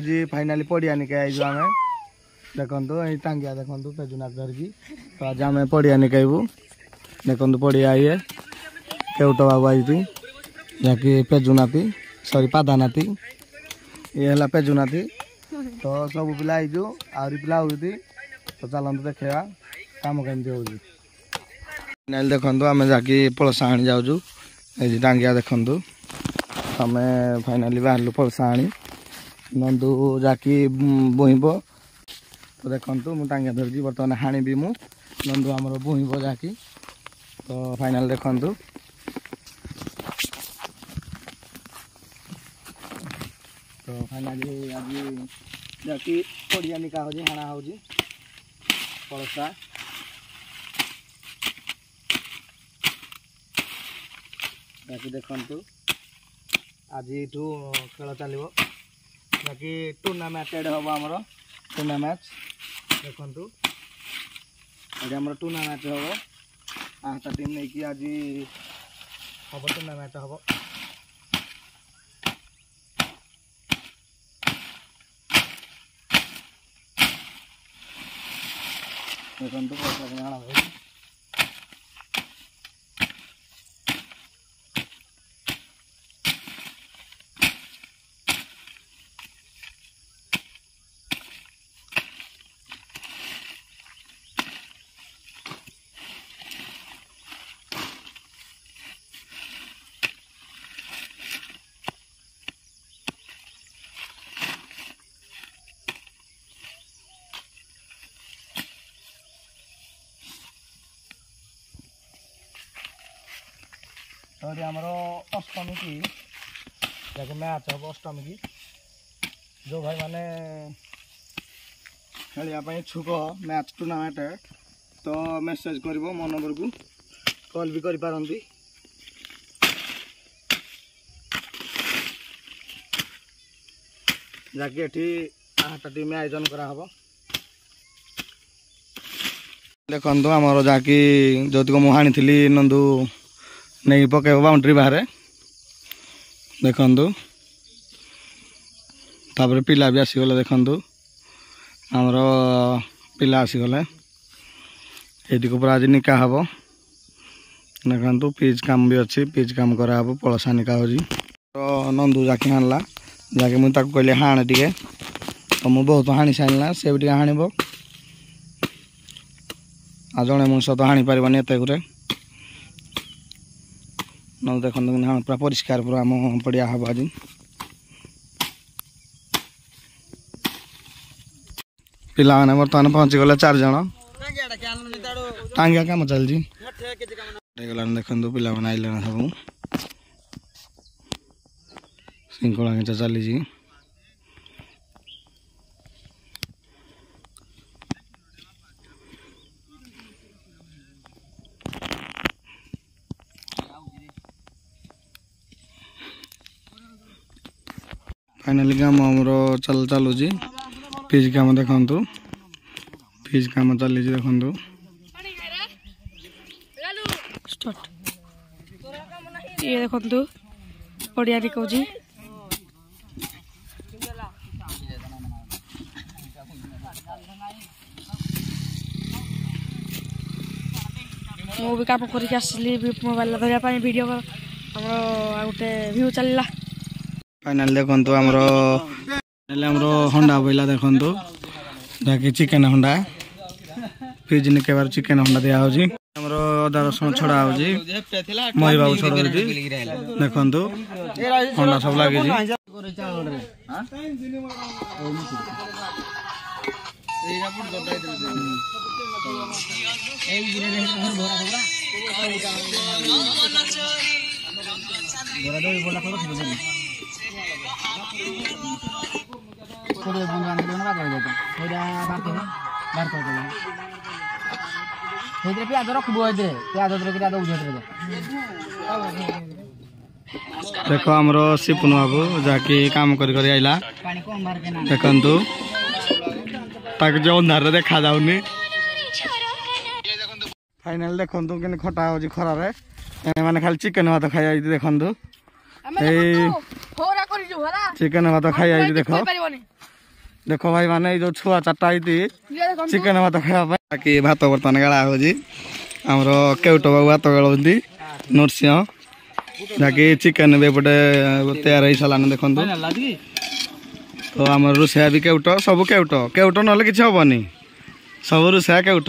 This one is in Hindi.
जी फाइनाली पड़िया निके आइजु आमे देखंतु ए टांगिया देखंतु पेजुना धरकी तो आज आमे पड़िया निकेबू देखंतु पड़िया ये केउटो बाबू आइती जाकी पेजुनाती सॉरी पादानाती ये हला पेजुनाती तो सब पिला आइजु आउरी पिला होती तो चलंतु देखा काम केमती होउजी फाइनाली देखंतु आमे जाकी पळसा आनी जाउजु ए टांगिया देखंतु आमे फाइनाली बाहरलु पळसा आनी नंदू जाकी बोहिब तो देखंतु मु टांगिया धरजी बर्तमान हाणी भी मु नंदू हमर बोहिब जाकी तो फाइनल देखंतु तो फाइनली आज जाकी पड़िया निका होजी हाणा होजी पळसा जाकी देखंतु आज एठू खेल चलिबो बाकी टूर्नामेंट एड हम आमर टूर्ना मैच देखु आज आम टूर्नामेंट हम 8टा टीम नहीं कि आज हम टूर्नामेंट हम देखु तो आमर अष्टमी की जैसे मैच हम अष्टमी की जो भाई माने खेलने इच्छुक मैच टूर्नामेंट तो मेसेज कर मो नंबर को कॉल भी कर पारंती जाकि एठी 8टा टीम आयोजन करा हबो देखंतु हमर जाकि जोतिक मु हाणी थिली नंदू नहीं पके बाउंड्री बाहर देखंतु तापर पिला भी आसीगले देखंतु आमर पिला आसीगले एदिक पर आज निका हबो देखंतु पिच काम भी अच्छी पिच काम करा हबो पळसा निका होजी तो नंदू जाके हाणला जाके मु ताको कहले हाण टिके तो मु बहुत हाणी साइलना से भी हाणिबो आ जणे मनुष्य तो हाणी पारिबनी एते गुरे न देख पूरा परिष्कार पूरा आम पड़िया हम आज पिला मैंने बर्तमान पहुँची गले 4 जन टांगिया कम चलजी देखु पिला मैंने आइले सब श्रृंखला खेचा चली फाइनली काम हमरो चलू जी पिच काम देखंतु पिच काम चली देखंतु स्टार्ट ये देखंतु पड़िया निको जी मो भी काम करके आसली मोबाइल धरिया पानी वीडियो हमरो गोटे व्यू चलला फाइनल देखंतु हमरो हंडा बोला देखंतु जाके चिकन हंडा फ्रिज निके बार चिकन हंडा दिया होजी हमरो अदा रसुन छड़ा होजी मई बाबू छड़ा होजी देखंतु हंडा सब लागे जी देखो हमरो सिपुन बाबू जाके काम कर आइला देखंतु ताक जो अंधार देखा जाउनी फाइनल देखंतु केने खटा होजी खरा रे माने खाली चिकन भात खाइ आइ देखंतु ए चिकन भात खाइ आइ देखो देख भाई माने जो छुआ चार्टा चिकेन भात खावा कि भात बर्तमान गाड़ा हो आमर केउट बाबू भात गाड़ी नरसिंह जहाँकि चिकेन भी एपटे तैयार हो सारान देखो तो आम रोषेया भी केउट सब केउट केउट ना कि हेनी सब रोषेया केउट।